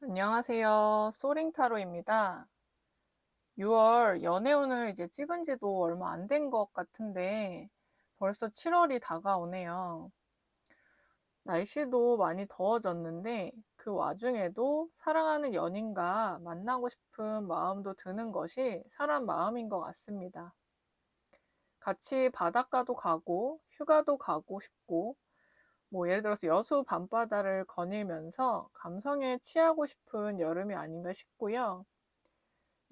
안녕하세요. 소링타로입니다. 6월 연애운을 이제 찍은 지도 얼마 안 된 것 같은데 벌써 7월이 다가오네요. 날씨도 많이 더워졌는데 그 와중에도 사랑하는 연인과 만나고 싶은 마음도 드는 것이 사람 마음인 것 같습니다. 같이 바닷가도 가고 휴가도 가고 싶고 예를 들어서 여수 밤바다를 거닐면서 감성에 취하고 싶은 여름이 아닌가 싶고요.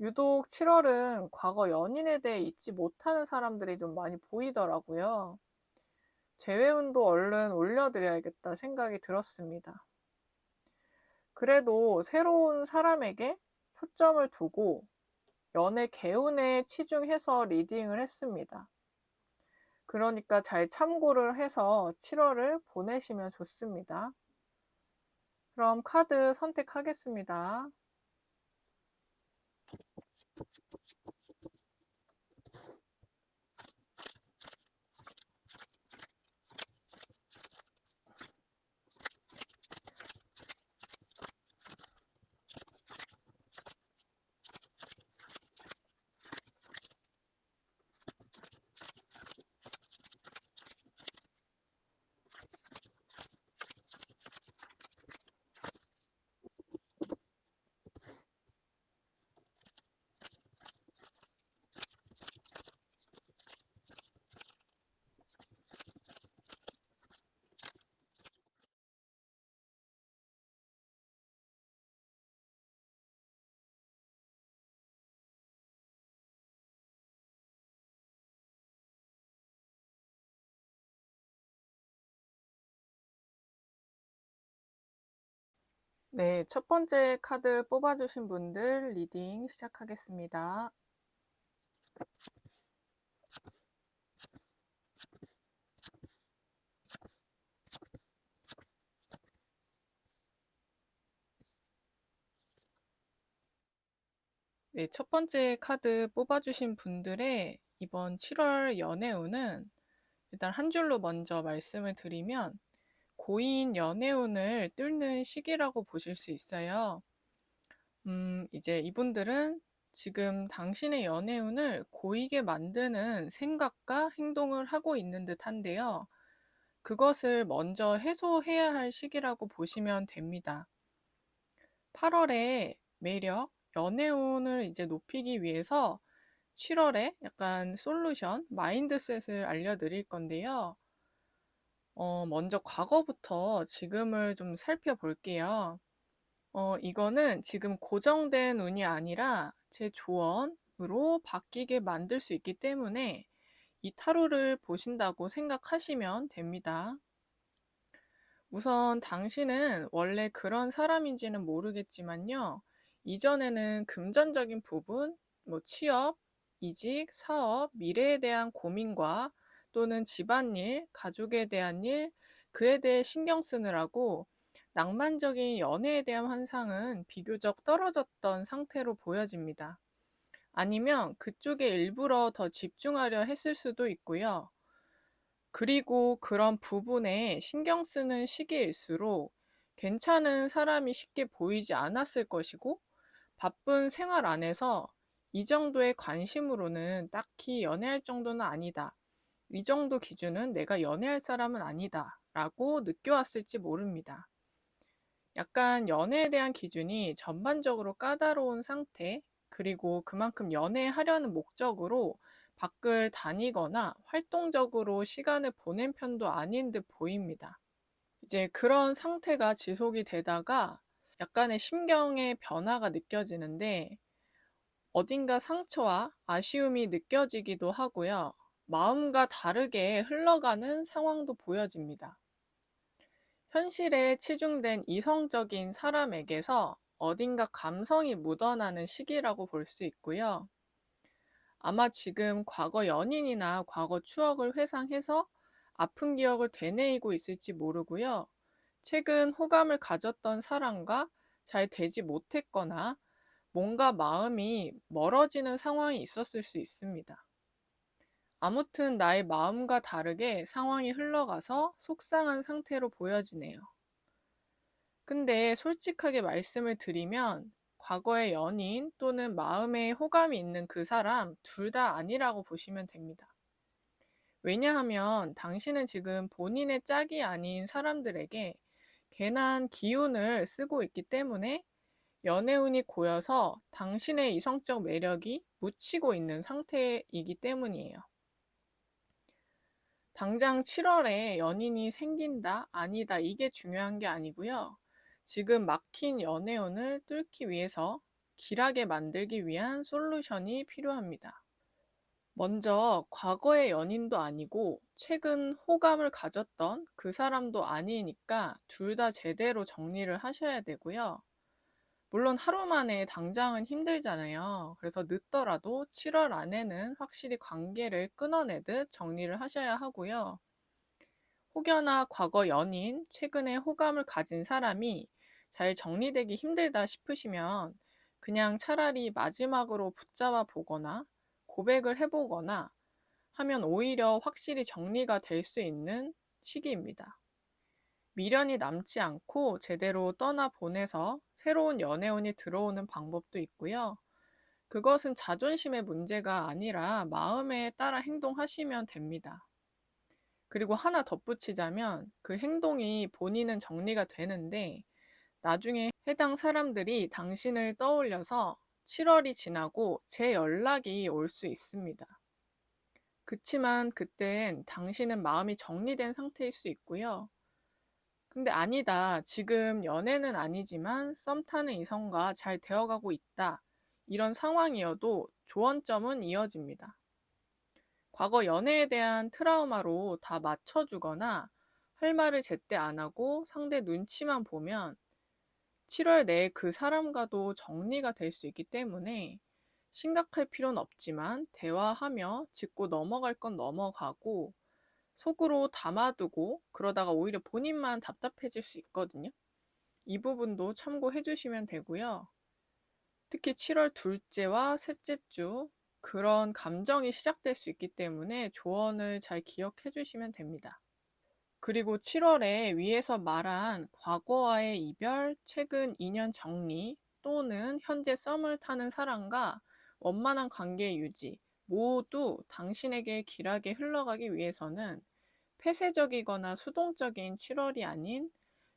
유독 7월은 과거 연인에 대해 잊지 못하는 사람들이 좀 많이 보이더라고요. 재회운도 얼른 올려드려야겠다 생각이 들었습니다. 그래도 새로운 사람에게 초점을 두고 연애 개운에 치중해서 리딩을 했습니다. 그러니까 잘 참고를 해서 7월을 보내시면 좋습니다. 그럼 카드 선택하겠습니다. 네, 첫 번째 카드 뽑아주신 분들 리딩 시작하겠습니다. 네, 첫 번째 카드 뽑아주신 분들의 이번 7월 연애운은 일단 한 줄로 먼저 말씀을 드리면 고인 연애운을 뚫는 시기라고 보실 수 있어요. 이제 이분들은 지금 당신의 연애운을 고이게 만드는 생각과 행동을 하고 있는 듯한데요. 그것을 먼저 해소해야 할 시기라고 보시면 됩니다. 8월에 매력, 연애운을 이제 높이기 위해서 7월에 약간 솔루션, 마인드셋을 알려드릴 건데요. 먼저 과거부터 지금을 좀 살펴볼게요. 이거는 지금 고정된 운이 아니라 제 조언으로 바뀌게 만들 수 있기 때문에 이 타로를 보신다고 생각하시면 됩니다. 우선 당신은 원래 그런 사람인지는 모르겠지만요. 이전에는 금전적인 부분, 취업, 이직, 사업, 미래에 대한 고민과 또는 집안일, 가족에 대한 일, 그에 대해 신경 쓰느라고 낭만적인 연애에 대한 환상은 비교적 떨어졌던 상태로 보여집니다. 아니면 그쪽에 일부러 더 집중하려 했을 수도 있고요. 그리고 그런 부분에 신경 쓰는 시기일수록 괜찮은 사람이 쉽게 보이지 않았을 것이고, 바쁜 생활 안에서 이 정도의 관심으로는 딱히 연애할 정도는 아니다. 이 정도 기준은 내가 연애할 사람은 아니다. 라고 느껴왔을지 모릅니다. 약간 연애에 대한 기준이 전반적으로 까다로운 상태, 그리고 그만큼 연애하려는 목적으로 밖을 다니거나 활동적으로 시간을 보낸 편도 아닌 듯 보입니다. 이제 그런 상태가 지속이 되다가 약간의 심경의 변화가 느껴지는데 어딘가 상처와 아쉬움이 느껴지기도 하고요. 마음과 다르게 흘러가는 상황도 보여집니다. 현실에 치중된 이성적인 사람에게서 어딘가 감성이 묻어나는 시기라고 볼 수 있고요. 아마 지금 과거 연인이나 과거 추억을 회상해서 아픈 기억을 되뇌이고 있을지 모르고요. 최근 호감을 가졌던 사람과 잘 되지 못했거나 뭔가 마음이 멀어지는 상황이 있었을 수 있습니다. 아무튼 나의 마음과 다르게 상황이 흘러가서 속상한 상태로 보여지네요. 근데 솔직하게 말씀을 드리면 과거의 연인 또는 마음에 호감이 있는 그 사람 둘 다 아니라고 보시면 됩니다. 왜냐하면 당신은 지금 본인의 짝이 아닌 사람들에게 괜한 기운을 쓰고 있기 때문에 연애운이 고여서 당신의 이성적 매력이 묻히고 있는 상태이기 때문이에요. 당장 7월에 연인이 생긴다, 아니다, 이게 중요한 게 아니고요. 지금 막힌 연애운을 뚫기 위해서 길하게 만들기 위한 솔루션이 필요합니다. 먼저 과거의 연인도 아니고 최근 호감을 가졌던 그 사람도 아니니까 둘 다 제대로 정리를 하셔야 되고요. 물론 하루 만에 당장은 힘들잖아요. 그래서 늦더라도 7월 안에는 확실히 관계를 끊어내듯 정리를 하셔야 하고요. 혹여나 과거 연인, 최근에 호감을 가진 사람이 잘 정리되기 힘들다 싶으시면 그냥 차라리 마지막으로 붙잡아 보거나 고백을 해보거나 하면 오히려 확실히 정리가 될 수 있는 시기입니다. 미련이 남지 않고 제대로 떠나 보내서 새로운 연애운이 들어오는 방법도 있고요. 그것은 자존심의 문제가 아니라 마음에 따라 행동하시면 됩니다. 그리고 하나 덧붙이자면 그 행동이 본인은 정리가 되는데 나중에 해당 사람들이 당신을 떠올려서 7월이 지나고 재연락이 올 수 있습니다. 그치만 그땐 당신은 마음이 정리된 상태일 수 있고요. 근데 아니다. 지금 연애는 아니지만 썸 타는 이성과 잘 되어가고 있다. 이런 상황이어도 조언점은 이어집니다. 과거 연애에 대한 트라우마로 다 맞춰주거나 할 말을 제때 안 하고 상대 눈치만 보면 7월 내에 그 사람과도 정리가 될 수 있기 때문에 심각할 필요는 없지만 대화하며 짚고 넘어갈 건 넘어가고 속으로 담아두고 그러다가 오히려 본인만 답답해질 수 있거든요. 이 부분도 참고해 주시면 되고요. 특히 7월 둘째와 셋째 주 그런 감정이 시작될 수 있기 때문에 조언을 잘 기억해 주시면 됩니다. 그리고 7월에 위에서 말한 과거와의 이별, 최근 인연 정리 또는 현재 썸을 타는 사람과 원만한 관계 유지 모두 당신에게 길하게 흘러가기 위해서는 폐쇄적이거나 수동적인 7월이 아닌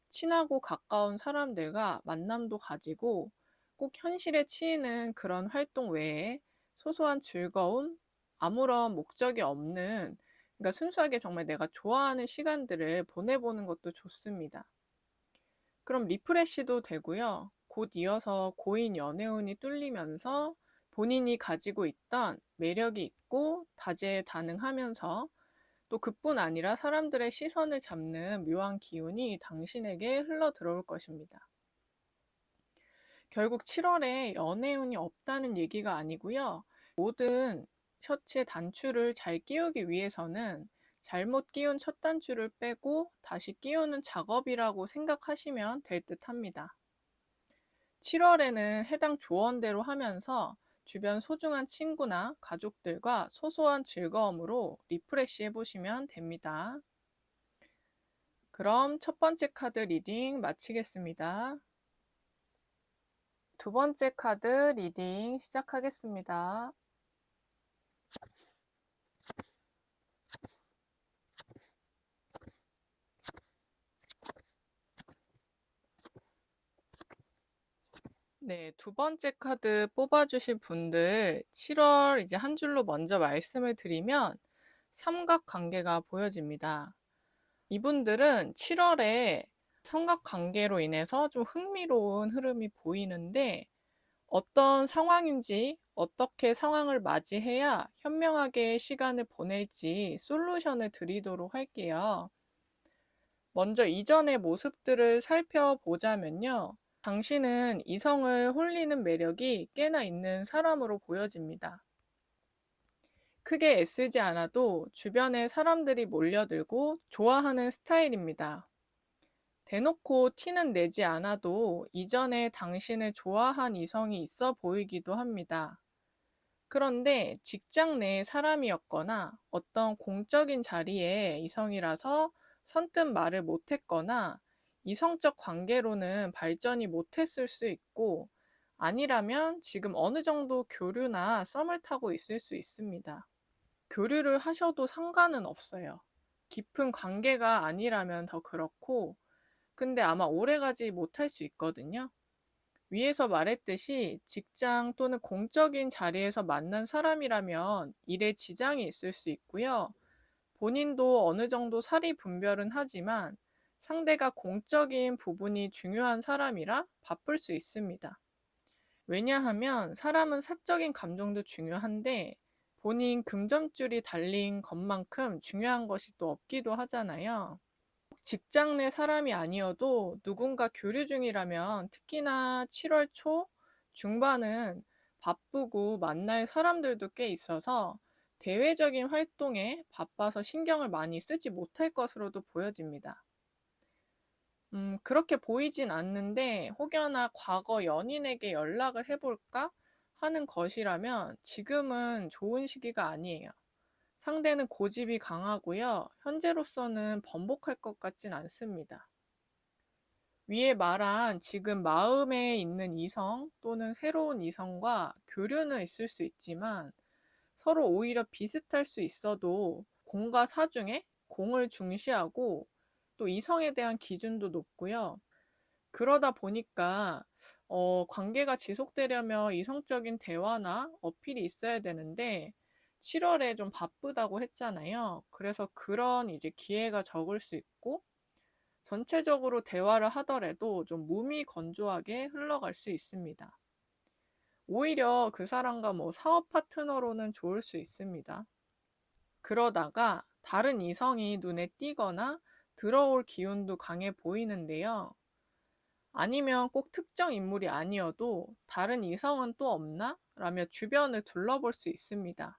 친하고 가까운 사람들과 만남도 가지고 꼭 현실에 치이는 그런 활동 외에 소소한 즐거움, 아무런 목적이 없는, 그러니까 순수하게 정말 내가 좋아하는 시간들을 보내보는 것도 좋습니다. 그럼 리프레시도 되고요. 곧 이어서 고인 연애운이 뚫리면서 본인이 가지고 있던 매력이 있고 다재다능하면서 또 그뿐 아니라 사람들의 시선을 잡는 묘한 기운이 당신에게 흘러 들어올 것입니다. 결국 7월에 연애운이 없다는 얘기가 아니고요. 모든 셔츠의 단추를 잘 끼우기 위해서는 잘못 끼운 첫 단추를 빼고 다시 끼우는 작업이라고 생각하시면 될 듯 합니다. 7월에는 해당 조언대로 하면서 주변 소중한 친구나 가족들과 소소한 즐거움으로 리프레시 해보시면 됩니다. 그럼 첫 번째 카드 리딩 마치겠습니다. 두 번째 카드 리딩 시작하겠습니다. 네, 두 번째 카드 뽑아주실 분들 7월 이제 한 줄로 먼저 말씀을 드리면 삼각관계가 보여집니다. 이분들은 7월에 삼각관계로 인해서 좀 흥미로운 흐름이 보이는데 어떤 상황인지 어떻게 상황을 맞이해야 현명하게 시간을 보낼지 솔루션을 드리도록 할게요. 먼저 이전의 모습들을 살펴보자면요. 당신은 이성을 홀리는 매력이 꽤나 있는 사람으로 보여집니다. 크게 애쓰지 않아도 주변에 사람들이 몰려들고 좋아하는 스타일입니다. 대놓고 티는 내지 않아도 이전에 당신을 좋아한 이성이 있어 보이기도 합니다. 그런데 직장 내 사람이었거나 어떤 공적인 자리에 이성이라서 선뜻 말을 못했거나 이성적 관계로는 발전이 못했을 수 있고, 아니라면 지금 어느 정도 교류나 썸을 타고 있을 수 있습니다. 교류를 하셔도 상관은 없어요. 깊은 관계가 아니라면 더 그렇고, 근데 아마 오래가지 못할 수 있거든요. 위에서 말했듯이 직장 또는 공적인 자리에서 만난 사람이라면 일에 지장이 있을 수 있고요. 본인도 어느 정도 사리 분별은 하지만 상대가 공적인 부분이 중요한 사람이라 바쁠 수 있습니다. 왜냐하면 사람은 사적인 감정도 중요한데 본인 금전줄이 달린 것만큼 중요한 것이 또 없기도 하잖아요. 직장 내 사람이 아니어도 누군가 교류 중이라면 특히나 7월 초 중반은 바쁘고 만날 사람들도 꽤 있어서 대외적인 활동에 바빠서 신경을 많이 쓰지 못할 것으로도 보여집니다. 그렇게 보이진 않는데 혹여나 과거 연인에게 연락을 해볼까 하는 것이라면 지금은 좋은 시기가 아니에요. 상대는 고집이 강하고요. 현재로서는 번복할 것 같진 않습니다. 위에 말한 지금 마음에 있는 이성 또는 새로운 이성과 교류는 있을 수 있지만 서로 오히려 비슷할 수 있어도 공과 사 중에 공을 중시하고 또 이성에 대한 기준도 높고요. 그러다 보니까 관계가 지속되려면 이성적인 대화나 어필이 있어야 되는데 7월에 좀 바쁘다고 했잖아요. 그래서 그런 이제 기회가 적을 수 있고 전체적으로 대화를 하더라도 좀 무미건조하게 흘러갈 수 있습니다. 오히려 그 사람과 뭐 사업 파트너로는 좋을 수 있습니다. 그러다가 다른 이성이 눈에 띄거나 들어올 기운도 강해 보이는데요. 아니면 꼭 특정 인물이 아니어도 다른 이성은 또 없나? 라며 주변을 둘러볼 수 있습니다.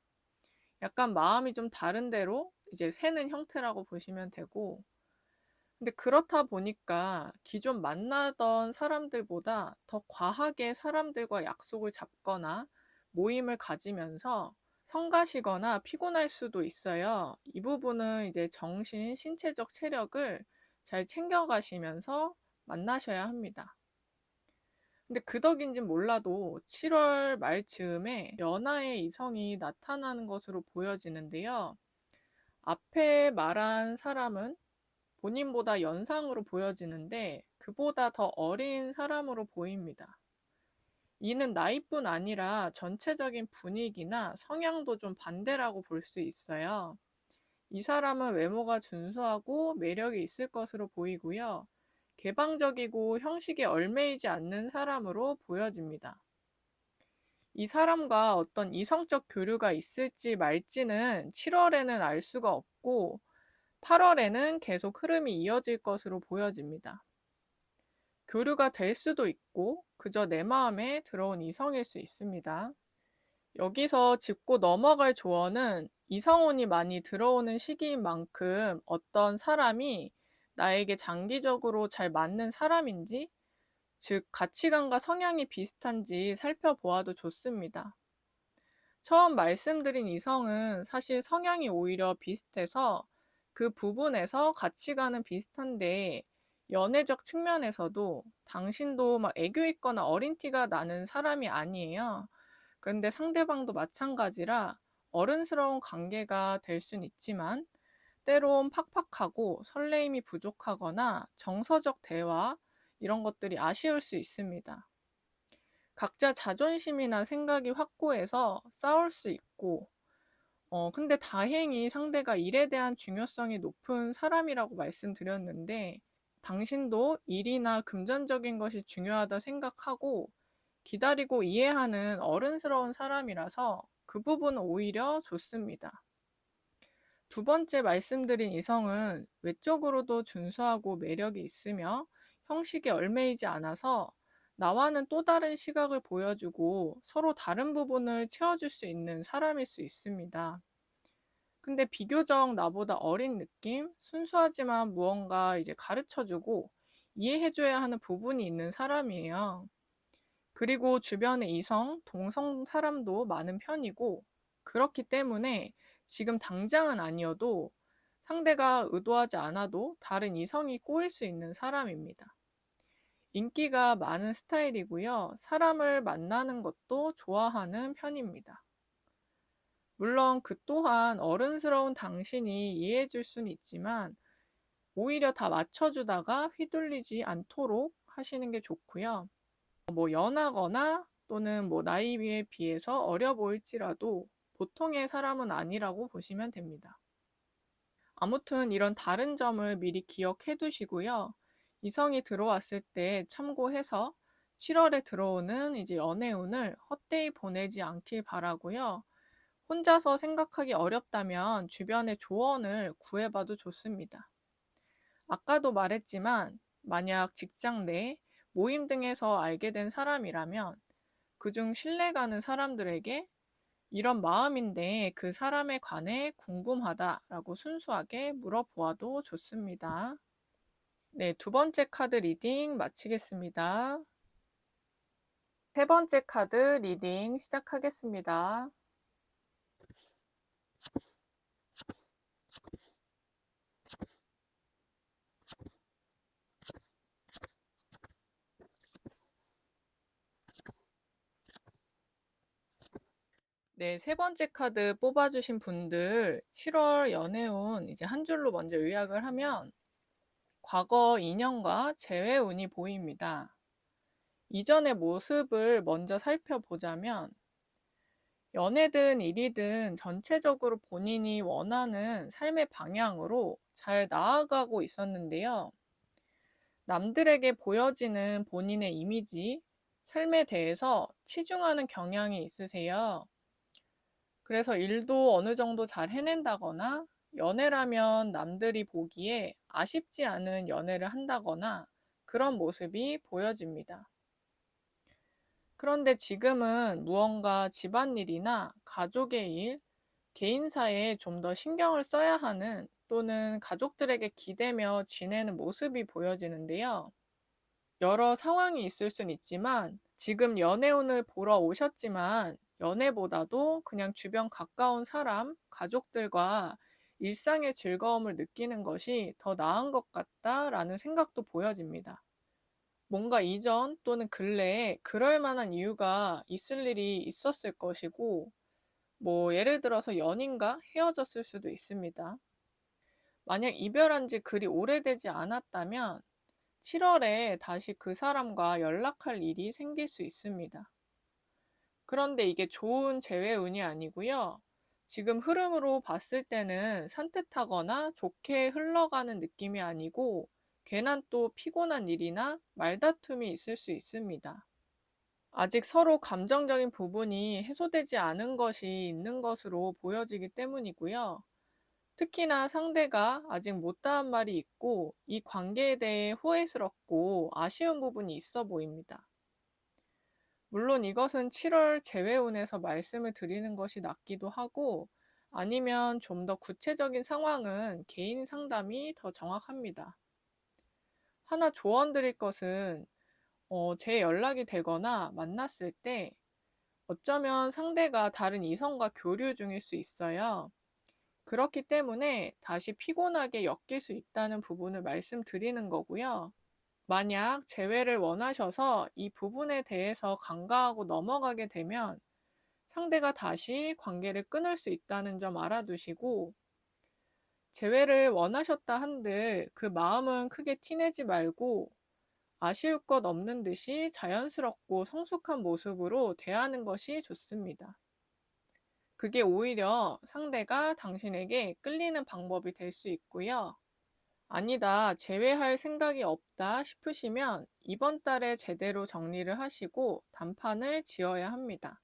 약간 마음이 좀 다른 데로 이제 새는 형태라고 보시면 되고, 근데 그렇다 보니까 기존 만나던 사람들보다 더 과하게 사람들과 약속을 잡거나 모임을 가지면서 성가시거나 피곤할 수도 있어요. 이 부분은 이제 정신, 신체적 체력을 잘 챙겨가시면서 만나셔야 합니다. 근데 그 덕인진 몰라도 7월 말 즈음에 연하의 이성이 나타나는 것으로 보여지는데요. 앞에 말한 사람은 본인보다 연상으로 보여지는데 그보다 더 어린 사람으로 보입니다. 이는 나이뿐 아니라 전체적인 분위기나 성향도 좀 반대라고 볼 수 있어요. 이 사람은 외모가 준수하고 매력이 있을 것으로 보이고요. 개방적이고 형식에 얽매이지 않는 사람으로 보여집니다. 이 사람과 어떤 이성적 교류가 있을지 말지는 7월에는 알 수가 없고 8월에는 계속 흐름이 이어질 것으로 보여집니다. 교류가 될 수도 있고 그저 내 마음에 들어온 이성일 수 있습니다. 여기서 짚고 넘어갈 조언은 이성운이 많이 들어오는 시기인 만큼 어떤 사람이 나에게 장기적으로 잘 맞는 사람인지, 즉 가치관과 성향이 비슷한지 살펴보아도 좋습니다. 처음 말씀드린 이성은 사실 성향이 오히려 비슷해서 그 부분에서 가치관은 비슷한데 연애적 측면에서도 당신도 막 애교 있거나 어린 티가 나는 사람이 아니에요. 그런데 상대방도 마찬가지라 어른스러운 관계가 될 순 있지만 때론 팍팍하고 설레임이 부족하거나 정서적 대화 이런 것들이 아쉬울 수 있습니다. 각자 자존심이나 생각이 확고해서 싸울 수 있고 근데 다행히 상대가 일에 대한 중요성이 높은 사람이라고 말씀드렸는데 당신도 일이나 금전적인 것이 중요하다 생각하고 기다리고 이해하는 어른스러운 사람이라서 그 부분은 오히려 좋습니다. 두 번째 말씀드린 이성은 외적으로도 준수하고 매력이 있으며 형식에 얽매이지 않아서 나와는 또 다른 시각을 보여주고 서로 다른 부분을 채워줄 수 있는 사람일 수 있습니다. 근데 비교적 나보다 어린 느낌? 순수하지만 무언가 이제 가르쳐주고 이해해줘야 하는 부분이 있는 사람이에요. 그리고 주변에 이성, 동성 사람도 많은 편이고, 그렇기 때문에 지금 당장은 아니어도 상대가 의도하지 않아도 다른 이성이 꼬일 수 있는 사람입니다. 인기가 많은 스타일이고요. 사람을 만나는 것도 좋아하는 편입니다. 물론 그 또한 어른스러운 당신이 이해해 줄 수는 있지만 오히려 다 맞춰주다가 휘둘리지 않도록 하시는 게 좋고요. 연하거나 또는 나이에 비해서 어려 보일지라도 보통의 사람은 아니라고 보시면 됩니다. 아무튼 이런 다른 점을 미리 기억해 두시고요. 이성이 들어왔을 때 참고해서 7월에 들어오는 이제 연애운을 헛되이 보내지 않길 바라고요. 혼자서 생각하기 어렵다면 주변의 조언을 구해봐도 좋습니다. 아까도 말했지만 만약 직장 내 모임 등에서 알게 된 사람이라면 그중 신뢰가는 사람들에게 이런 마음인데 그 사람에 관해 궁금하다라고 순수하게 물어보아도 좋습니다. 네, 두 번째 카드 리딩 마치겠습니다. 세 번째 카드 리딩 시작하겠습니다. 네, 세 번째 카드 뽑아주신 분들 7월 연애운 이제 한 줄로 먼저 요약을 하면 과거 인연과 재회운이 보입니다. 이전의 모습을 먼저 살펴보자면 연애든 일이든 전체적으로 본인이 원하는 삶의 방향으로 잘 나아가고 있었는데요. 남들에게 보여지는 본인의 이미지, 삶에 대해서 치중하는 경향이 있으세요. 그래서 일도 어느 정도 잘 해낸다거나 연애라면 남들이 보기에 아쉽지 않은 연애를 한다거나 그런 모습이 보여집니다. 그런데 지금은 무언가 집안일이나 가족의 일, 개인사에 좀 더 신경을 써야 하는 또는 가족들에게 기대며 지내는 모습이 보여지는데요. 여러 상황이 있을 순 있지만 지금 연애운을 보러 오셨지만 연애보다도 그냥 주변 가까운 사람, 가족들과 일상의 즐거움을 느끼는 것이 더 나은 것 같다라는 생각도 보여집니다. 뭔가 이전 또는 근래에 그럴 만한 이유가 있을 일이 있었을 것이고, 예를 들어서 연인과 헤어졌을 수도 있습니다. 만약 이별한 지 그리 오래되지 않았다면 7월에 다시 그 사람과 연락할 일이 생길 수 있습니다. 그런데 이게 좋은 재회운이 아니고요. 지금 흐름으로 봤을 때는 산뜻하거나 좋게 흘러가는 느낌이 아니고 괜한 또 피곤한 일이나 말다툼이 있을 수 있습니다. 아직 서로 감정적인 부분이 해소되지 않은 것이 있는 것으로 보여지기 때문이고요. 특히나 상대가 아직 못다한 말이 있고 이 관계에 대해 후회스럽고 아쉬운 부분이 있어 보입니다. 물론 이것은 7월 재회운에서 말씀을 드리는 것이 낫기도 하고 아니면 좀 더 구체적인 상황은 개인 상담이 더 정확합니다. 하나 조언 드릴 것은 재연락이 되거나 만났을 때 어쩌면 상대가 다른 이성과 교류 중일 수 있어요. 그렇기 때문에 다시 피곤하게 엮일 수 있다는 부분을 말씀드리는 거고요. 만약 재회를 원하셔서 이 부분에 대해서 간과하고 넘어가게 되면 상대가 다시 관계를 끊을 수 있다는 점 알아두시고, 재회를 원하셨다 한들 그 마음은 크게 티내지 말고 아쉬울 것 없는 듯이 자연스럽고 성숙한 모습으로 대하는 것이 좋습니다. 그게 오히려 상대가 당신에게 끌리는 방법이 될 수 있고요. 아니다, 재회할 생각이 없다 싶으시면 이번 달에 제대로 정리를 하시고 단판을 지어야 합니다.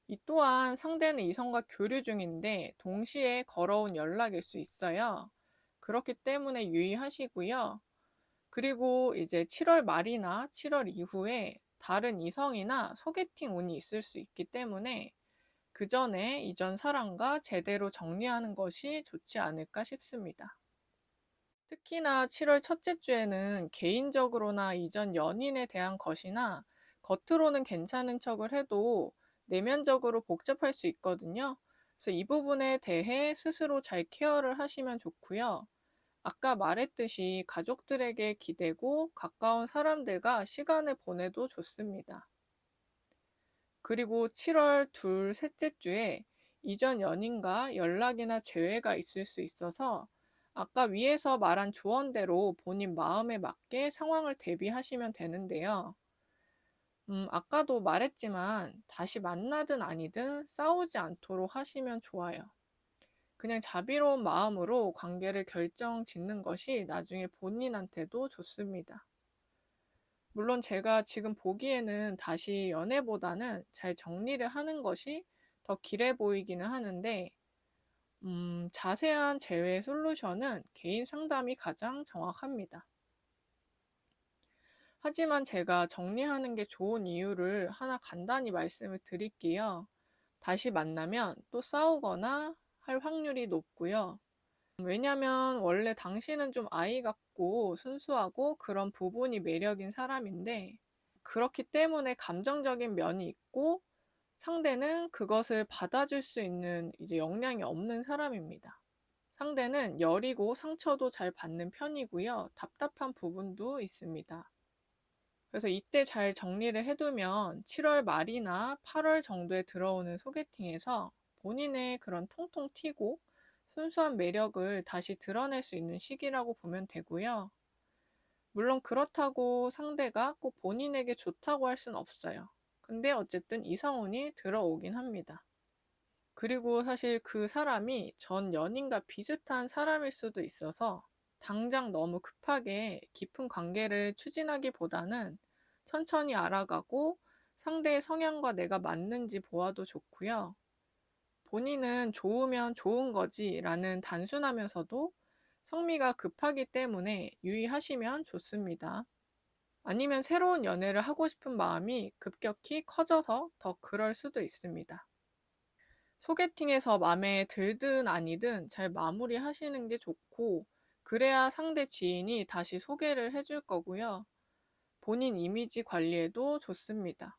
이 또한 상대는 이성과 교류 중인데 동시에 걸어온 연락일 수 있어요. 그렇기 때문에 유의하시고요. 그리고 이제 7월 말이나 7월 이후에 다른 이성이나 소개팅 운이 있을 수 있기 때문에 그 전에 이전 사람과 제대로 정리하는 것이 좋지 않을까 싶습니다. 특히나 7월 첫째 주에는 개인적으로나 이전 연인에 대한 것이나 겉으로는 괜찮은 척을 해도 내면적으로 복잡할 수 있거든요. 그래서 이 부분에 대해 스스로 잘 케어를 하시면 좋고요. 아까 말했듯이 가족들에게 기대고 가까운 사람들과 시간을 보내도 좋습니다. 그리고 7월 셋째 주에 이전 연인과 연락이나 재회가 있을 수 있어서 아까 위에서 말한 조언대로 본인 마음에 맞게 상황을 대비하시면 되는데요. 아까도 말했지만 다시 만나든 아니든 싸우지 않도록 하시면 좋아요. 그냥 자비로운 마음으로 관계를 결정 짓는 것이 나중에 본인한테도 좋습니다. 물론 제가 지금 보기에는 다시 연애보다는 잘 정리를 하는 것이 더 길해 보이기는 하는데, 자세한 재회 솔루션은 개인 상담이 가장 정확합니다. 하지만 제가 정리하는 게 좋은 이유를 하나 간단히 말씀을 드릴게요. 다시 만나면 또 싸우거나 할 확률이 높고요. 왜냐면 원래 당신은 좀 아이 같고 순수하고 그런 부분이 매력인 사람인데, 그렇기 때문에 감정적인 면이 있고 상대는 그것을 받아줄 수 있는 이제 역량이 없는 사람입니다. 상대는 여리고 상처도 잘 받는 편이고요. 답답한 부분도 있습니다. 그래서 이때 잘 정리를 해두면 7월 말이나 8월 정도에 들어오는 소개팅에서 본인의 그런 통통 튀고 순수한 매력을 다시 드러낼 수 있는 시기라고 보면 되고요. 물론 그렇다고 상대가 꼭 본인에게 좋다고 할 수는 없어요. 근데 어쨌든 이상운이 들어오긴 합니다. 그리고 사실 그 사람이 전 연인과 비슷한 사람일 수도 있어서 당장 너무 급하게 깊은 관계를 추진하기보다는 천천히 알아가고 상대의 성향과 내가 맞는지 보아도 좋고요. 본인은 좋으면 좋은 거지 라는 단순하면서도 성미가 급하기 때문에 유의하시면 좋습니다. 아니면 새로운 연애를 하고 싶은 마음이 급격히 커져서 더 그럴 수도 있습니다. 소개팅에서 마음에 들든 아니든 잘 마무리하시는 게 좋고, 그래야 상대 지인이 다시 소개를 해줄 거고요. 본인 이미지 관리에도 좋습니다.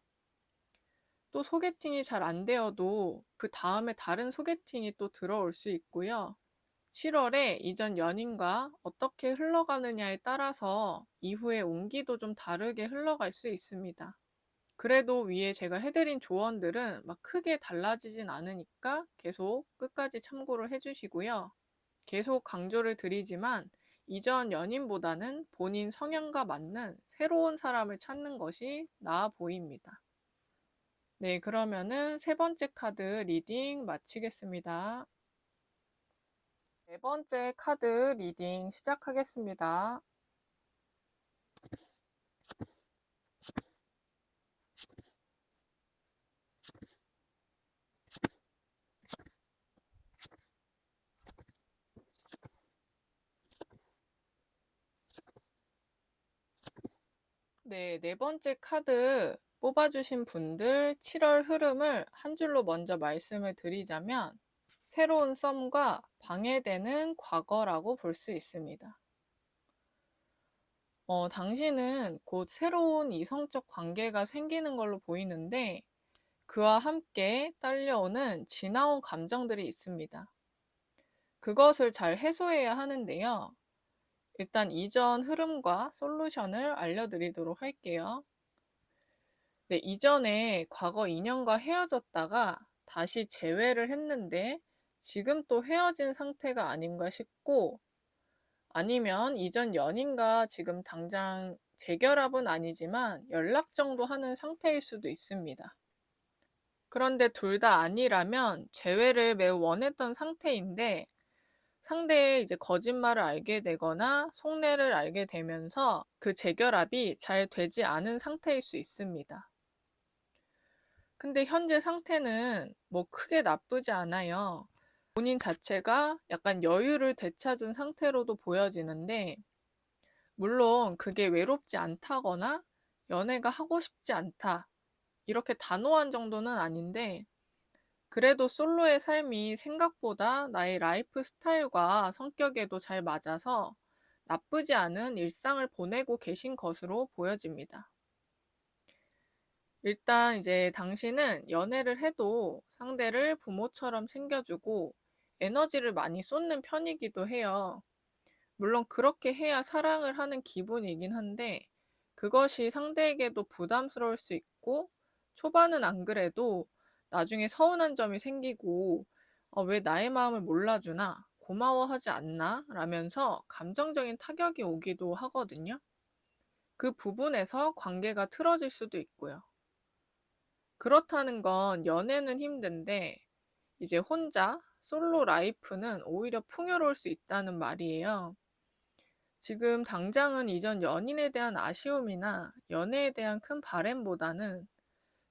또 소개팅이 잘 안 되어도 그 다음에 다른 소개팅이 또 들어올 수 있고요. 7월에 이전 연인과 어떻게 흘러가느냐에 따라서 이후에 온기도 좀 다르게 흘러갈 수 있습니다. 그래도 위에 제가 해드린 조언들은 막 크게 달라지진 않으니까 계속 끝까지 참고를 해주시고요. 계속 강조를 드리지만 이전 연인보다는 본인 성향과 맞는 새로운 사람을 찾는 것이 나아 보입니다. 네, 그러면은 세 번째 카드 리딩 마치겠습니다. 네 번째 카드 리딩 시작하겠습니다. 네, 네 번째 카드 뽑아주신 분들 7월 흐름을 한 줄로 먼저 말씀을 드리자면 새로운 썸과 방해되는 과거라고 볼 수 있습니다. 당신은 곧 새로운 이성적 관계가 생기는 걸로 보이는데 그와 함께 딸려오는 지나온 감정들이 있습니다. 그것을 잘 해소해야 하는데요. 일단 이전 흐름과 솔루션을 알려드리도록 할게요. 네, 이전에 과거 인연과 헤어졌다가 다시 재회를 했는데 지금 또 헤어진 상태가 아닌가 싶고, 아니면 이전 연인과 지금 당장 재결합은 아니지만 연락 정도 하는 상태일 수도 있습니다. 그런데 둘 다 아니라면 재회를 매우 원했던 상태인데 상대의 이제 거짓말을 알게 되거나 속내를 알게 되면서 그 재결합이 잘 되지 않은 상태일 수 있습니다. 근데 현재 상태는 뭐 크게 나쁘지 않아요. 본인 자체가 약간 여유를 되찾은 상태로도 보여지는데, 물론 그게 외롭지 않다거나 연애가 하고 싶지 않다, 이렇게 단호한 정도는 아닌데, 그래도 솔로의 삶이 생각보다 나의 라이프 스타일과 성격에도 잘 맞아서 나쁘지 않은 일상을 보내고 계신 것으로 보여집니다. 일단 이제 당신은 연애를 해도 상대를 부모처럼 챙겨주고 에너지를 많이 쏟는 편이기도 해요. 물론 그렇게 해야 사랑을 하는 기분이긴 한데 그것이 상대에게도 부담스러울 수 있고 초반은 안 그래도 나중에 서운한 점이 생기고 왜 나의 마음을 몰라주나 고마워하지 않나 라면서 감정적인 타격이 오기도 하거든요. 그 부분에서 관계가 틀어질 수도 있고요. 그렇다는 건 연애는 힘든데 이제 혼자 솔로 라이프는 오히려 풍요로울 수 있다는 말이에요. 지금 당장은 이전 연인에 대한 아쉬움이나 연애에 대한 큰 바램보다는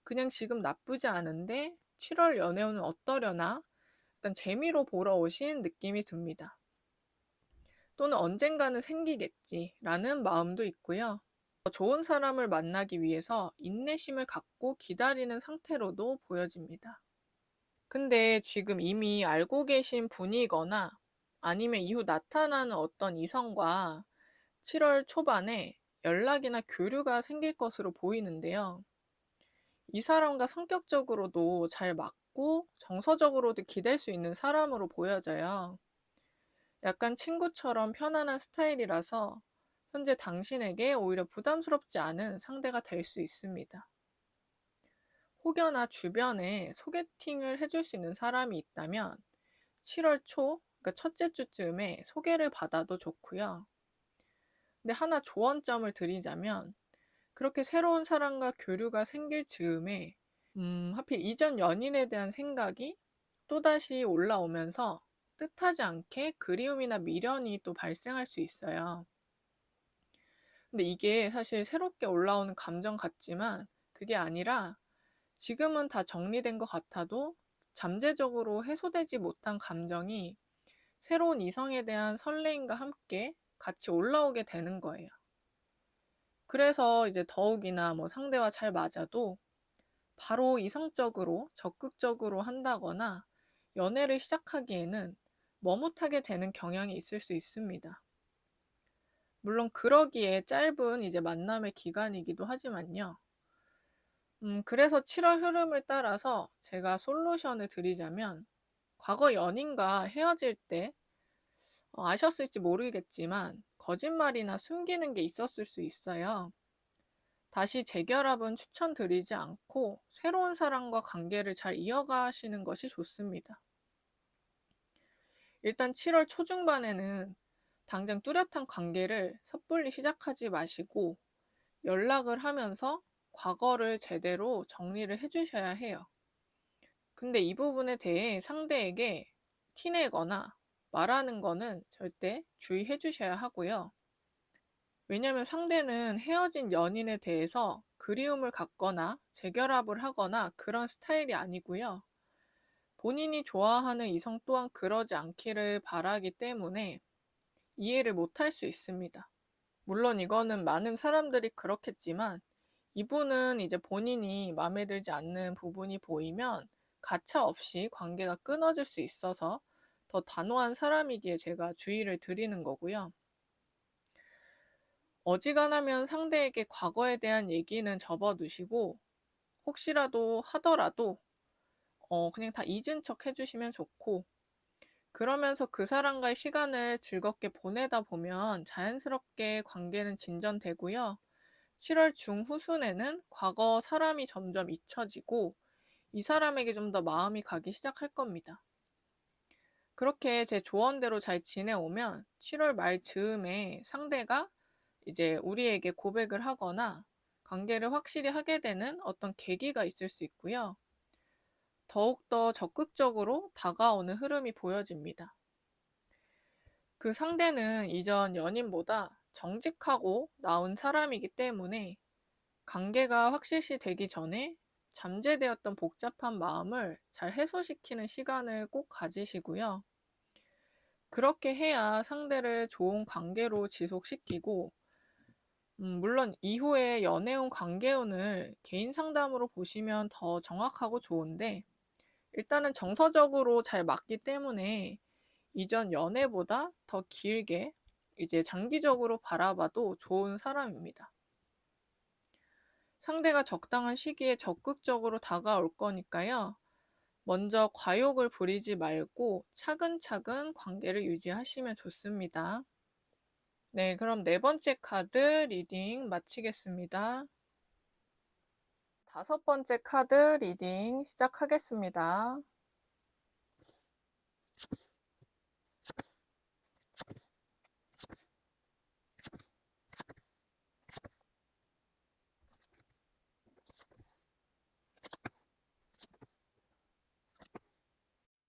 그냥 지금 나쁘지 않은데 7월 연애운은 어떠려나? 약간 재미로 보러 오신 느낌이 듭니다. 또는 언젠가는 생기겠지라는 마음도 있고요. 더 좋은 사람을 만나기 위해서 인내심을 갖고 기다리는 상태로도 보여집니다. 근데 지금 이미 알고 계신 분이거나 아니면 이후 나타나는 어떤 이성과 7월 초반에 연락이나 교류가 생길 것으로 보이는데요. 이 사람과 성격적으로도 잘 맞고 정서적으로도 기댈 수 있는 사람으로 보여져요. 약간 친구처럼 편안한 스타일이라서 현재 당신에게 오히려 부담스럽지 않은 상대가 될 수 있습니다. 혹여나 주변에 소개팅을 해줄 수 있는 사람이 있다면 7월 초, 그러니까 첫째 주쯤에 소개를 받아도 좋고요. 근데 하나 조언점을 드리자면 그렇게 새로운 사람과 교류가 생길 즈음에 하필 이전 연인에 대한 생각이 또다시 올라오면서 뜻하지 않게 그리움이나 미련이 또 발생할 수 있어요. 근데 이게 사실 새롭게 올라오는 감정 같지만 그게 아니라 지금은 다 정리된 것 같아도 잠재적으로 해소되지 못한 감정이 새로운 이성에 대한 설레임과 함께 같이 올라오게 되는 거예요. 그래서 이제 더욱이나 상대와 잘 맞아도 바로 이성적으로 적극적으로 한다거나 연애를 시작하기에는 머뭇하게 되는 경향이 있을 수 있습니다. 물론 그러기에 짧은 이제 만남의 기간이기도 하지만요. 그래서 7월 흐름을 따라서 제가 솔루션을 드리자면 과거 연인과 헤어질 때 아셨을지 모르겠지만 거짓말이나 숨기는 게 있었을 수 있어요. 다시 재결합은 추천드리지 않고 새로운 사람과 관계를 잘 이어가시는 것이 좋습니다. 일단 7월 초중반에는 당장 뚜렷한 관계를 섣불리 시작하지 마시고 연락을 하면서 과거를 제대로 정리를 해주셔야 해요. 근데 이 부분에 대해 상대에게 티내거나 말하는 거는 절대 주의해 주셔야 하고요. 왜냐하면 상대는 헤어진 연인에 대해서 그리움을 갖거나 재결합을 하거나 그런 스타일이 아니고요. 본인이 좋아하는 이성 또한 그러지 않기를 바라기 때문에 이해를 못할 수 있습니다. 물론 이거는 많은 사람들이 그렇겠지만 이분은 이제 본인이 마음에 들지 않는 부분이 보이면 가차없이 관계가 끊어질 수 있어서 더 단호한 사람이기에 제가 주의를 드리는 거고요. 어지간하면 상대에게 과거에 대한 얘기는 접어두시고 혹시라도 하더라도 그냥 다 잊은 척 해주시면 좋고 그러면서 그 사람과의 시간을 즐겁게 보내다 보면 자연스럽게 관계는 진전되고요. 7월 중후순에는 과거 사람이 점점 잊혀지고 이 사람에게 좀 더 마음이 가기 시작할 겁니다. 그렇게 제 조언대로 잘 지내오면 7월 말 즈음에 상대가 이제 우리에게 고백을 하거나 관계를 확실히 하게 되는 어떤 계기가 있을 수 있고요. 더욱더 적극적으로 다가오는 흐름이 보여집니다. 그 상대는 이전 연인보다 정직하고 나은 사람이기 때문에 관계가 확실시 되기 전에 잠재되었던 복잡한 마음을 잘 해소시키는 시간을 꼭 가지시고요. 그렇게 해야 상대를 좋은 관계로 지속시키고 물론 이후에 연애운 관계운을 개인 상담으로 보시면 더 정확하고 좋은데 일단은 정서적으로 잘 맞기 때문에 이전 연애보다 더 길게 이제 장기적으로 바라봐도 좋은 사람입니다. 상대가 적당한 시기에 적극적으로 다가올 거니까요. 먼저 과욕을 부리지 말고 차근차근 관계를 유지하시면 좋습니다. 네, 그럼 네 번째 카드 리딩 마치겠습니다. 다섯 번째 카드 리딩 시작하겠습니다.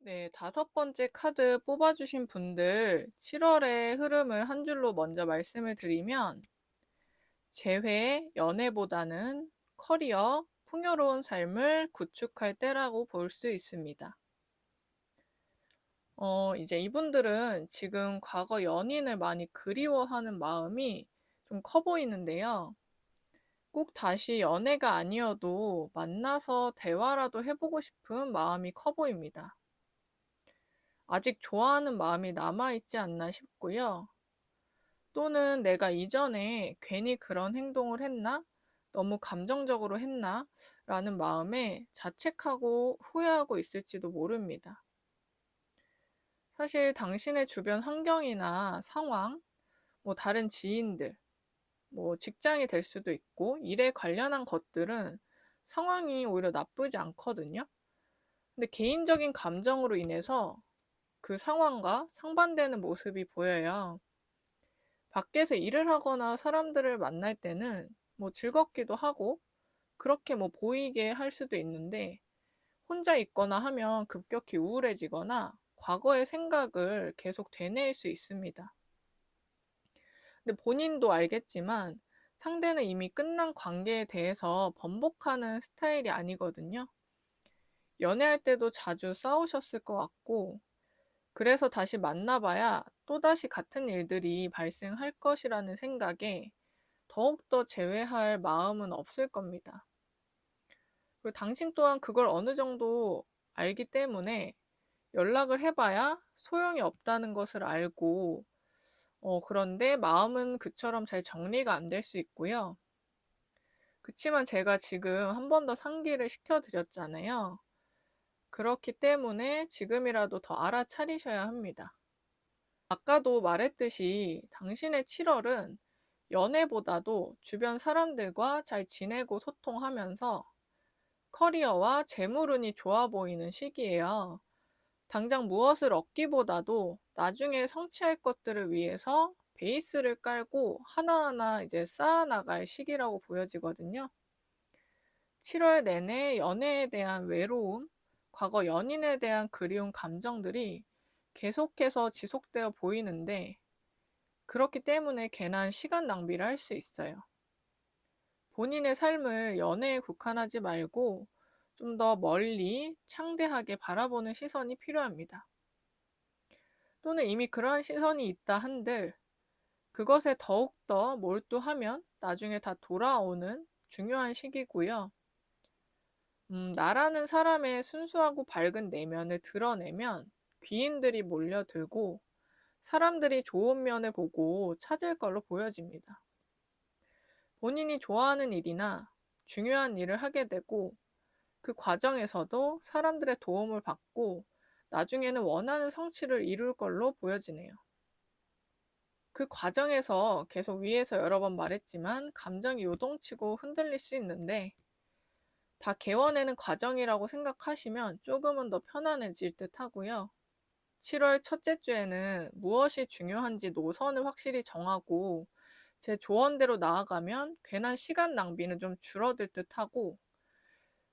네, 다섯 번째 카드 뽑아주신 분들 7월의 흐름을 한 줄로 먼저 말씀을 드리면 재회, 연애보다는 커리어, 풍요로운 삶을 구축할 때라고 볼 수 있습니다. 이제 이분들은 지금 과거 연인을 많이 그리워하는 마음이 좀 커 보이는데요. 꼭 다시 연애가 아니어도 만나서 대화라도 해보고 싶은 마음이 커 보입니다. 아직 좋아하는 마음이 남아있지 않나 싶고요. 또는 내가 이전에 괜히 그런 행동을 했나? 너무 감정적으로 했나? 라는 마음에 자책하고 후회하고 있을지도 모릅니다. 사실 당신의 주변 환경이나 상황, 다른 지인들, 직장이 될 수도 있고 일에 관련한 것들은 상황이 오히려 나쁘지 않거든요. 근데 개인적인 감정으로 인해서 그 상황과 상반되는 모습이 보여요. 밖에서 일을 하거나 사람들을 만날 때는 즐겁기도 하고 그렇게 보이게 할 수도 있는데 혼자 있거나 하면 급격히 우울해지거나 과거의 생각을 계속 되뇌일 수 있습니다. 근데 본인도 알겠지만 상대는 이미 끝난 관계에 대해서 번복하는 스타일이 아니거든요. 연애할 때도 자주 싸우셨을 것 같고 그래서 다시 만나봐야 또다시 같은 일들이 발생할 것이라는 생각에 더욱더 제외할 마음은 없을 겁니다. 그리고 당신 또한 그걸 어느 정도 알기 때문에 연락을 해봐야 소용이 없다는 것을 알고 그런데 마음은 그처럼 잘 정리가 안 될 수 있고요. 그치만 제가 지금 한 번 더 상기를 시켜드렸잖아요. 그렇기 때문에 지금이라도 더 알아차리셔야 합니다. 아까도 말했듯이 당신의 7월은 연애보다도 주변 사람들과 잘 지내고 소통하면서 커리어와 재물운이 좋아 보이는 시기예요. 당장 무엇을 얻기보다도 나중에 성취할 것들을 위해서 베이스를 깔고 하나하나 이제 쌓아나갈 시기라고 보여지거든요. 7월 내내 연애에 대한 외로움, 과거 연인에 대한 그리운 감정들이 계속해서 지속되어 보이는데 그렇기 때문에 괜한 시간 낭비를 할 수 있어요. 본인의 삶을 연애에 국한하지 말고 좀 더 멀리 창대하게 바라보는 시선이 필요합니다. 또는 이미 그러한 시선이 있다 한들 그것에 더욱더 몰두하면 나중에 다 돌아오는 중요한 시기고요. 나라는 사람의 순수하고 밝은 내면을 드러내면 귀인들이 몰려들고 사람들이 좋은 면을 보고 찾을 걸로 보여집니다. 본인이 좋아하는 일이나 중요한 일을 하게 되고 그 과정에서도 사람들의 도움을 받고 나중에는 원하는 성취를 이룰 걸로 보여지네요. 그 과정에서 계속 위에서 여러 번 말했지만 감정이 요동치고 흔들릴 수 있는데 다 개워내는 과정이라고 생각하시면 조금은 더 편안해질 듯 하고요. 7월 첫째 주에는 무엇이 중요한지 노선을 확실히 정하고 제 조언대로 나아가면 괜한 시간 낭비는 좀 줄어들 듯 하고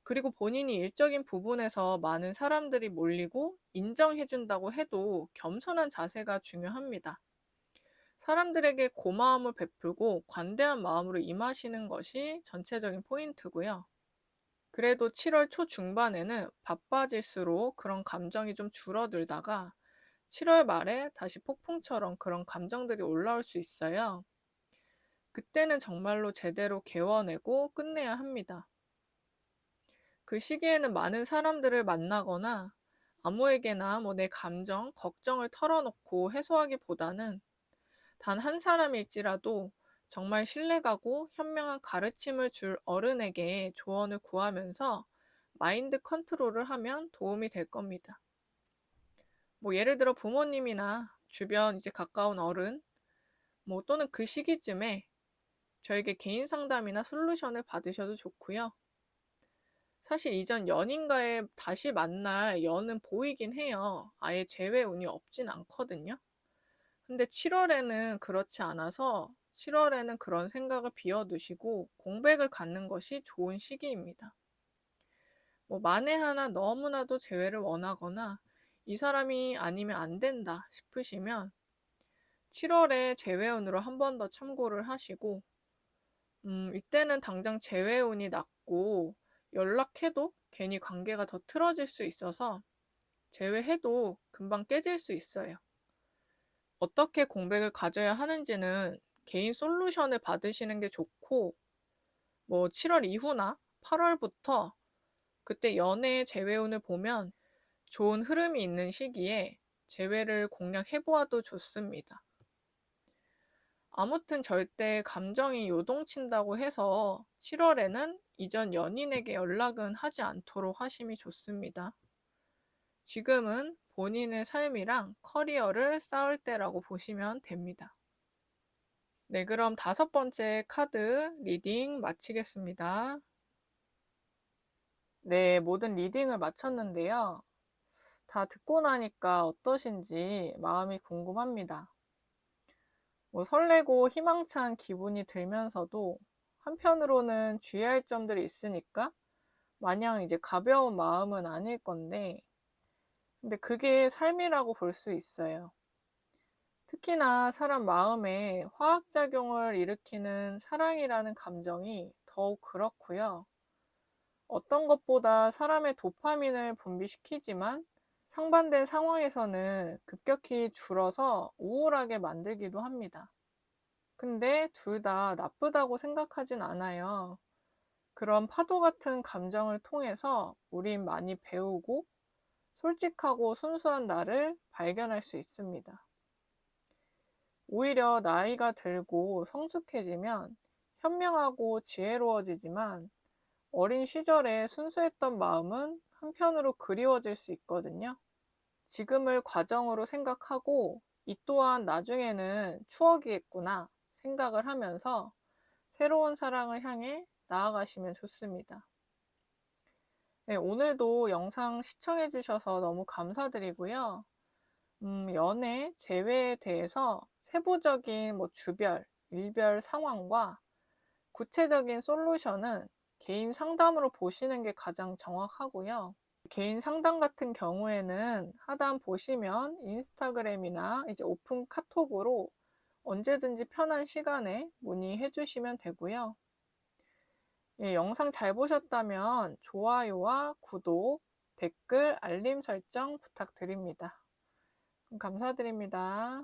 그리고 본인이 일적인 부분에서 많은 사람들이 몰리고 인정해준다고 해도 겸손한 자세가 중요합니다. 사람들에게 고마움을 베풀고 관대한 마음으로 임하시는 것이 전체적인 포인트고요. 그래도 7월 초중반에는 바빠질수록 그런 감정이 좀 줄어들다가 7월 말에 다시 폭풍처럼 그런 감정들이 올라올 수 있어요. 그때는 정말로 제대로 개워내고 끝내야 합니다. 그 시기에는 많은 사람들을 만나거나 아무에게나 내 감정, 걱정을 털어놓고 해소하기보다는 단 한 사람일지라도 정말 신뢰가고 현명한 가르침을 줄 어른에게 조언을 구하면서 마인드 컨트롤을 하면 도움이 될 겁니다. 뭐 예를 들어 부모님이나 주변 이제 가까운 어른, 뭐 또는 그 시기쯤에 저에게 개인 상담이나 솔루션을 받으셔도 좋고요. 사실 이전 연인과의 다시 만날 연은 보이긴 해요. 아예 재회 운이 없진 않거든요. 근데 7월에는 그렇지 않아서 7월에는 그런 생각을 비워두시고 공백을 갖는 것이 좋은 시기입니다. 뭐 만에 하나 너무나도 재회를 원하거나 이 사람이 아니면 안 된다 싶으시면 7월에 재회운으로 한 번 더 참고를 하시고 이때는 당장 재회운이 낮고 연락해도 괜히 관계가 더 틀어질 수 있어서 재회해도 금방 깨질 수 있어요. 어떻게 공백을 가져야 하는지는 개인 솔루션을 받으시는 게 좋고, 뭐 7월 이후나 8월부터 그때 연애의 재회운을 보면 좋은 흐름이 있는 시기에 재회를 공략해보아도 좋습니다. 아무튼 절대 감정이 요동친다고 해서 7월에는 이전 연인에게 연락은 하지 않도록 하심이 좋습니다. 지금은 본인의 삶이랑 커리어를 쌓을 때라고 보시면 됩니다. 네, 그럼 5번째 카드 리딩 마치겠습니다. 네, 모든 리딩을 마쳤는데요. 다 듣고 나니까 어떠신지 마음이 궁금합니다. 뭐 설레고 희망찬 기분이 들면서도 한편으로는 주의할 점들이 있으니까 마냥 이제 가벼운 마음은 아닐 건데, 근데 그게 삶이라고 볼 수 있어요. 특히나 사람 마음에 화학작용을 일으키는 사랑이라는 감정이 더욱 그렇고요. 어떤 것보다 사람의 도파민을 분비시키지만 상반된 상황에서는 급격히 줄어서 우울하게 만들기도 합니다. 근데 둘 다 나쁘다고 생각하진 않아요. 그런 파도 같은 감정을 통해서 우린 많이 배우고 솔직하고 순수한 나를 발견할 수 있습니다. 오히려 나이가 들고 성숙해지면 현명하고 지혜로워지지만 어린 시절에 순수했던 마음은 한편으로 그리워질 수 있거든요. 지금을 과정으로 생각하고 이 또한 나중에는 추억이겠구나 생각을 하면서 새로운 사랑을 향해 나아가시면 좋습니다. 네, 오늘도 영상 시청해주셔서 너무 감사드리고요. 연애, 재회에 대해서 세부적인 주별, 일별 상황과 구체적인 솔루션은 개인 상담으로 보시는 게 가장 정확하고요. 개인 상담 같은 경우에는 하단 보시면 인스타그램이나 이제 오픈 카톡으로 언제든지 편한 시간에 문의해 주시면 되고요. 예, 영상 잘 보셨다면 좋아요와 구독, 댓글, 알림 설정 부탁드립니다. 그럼 감사드립니다.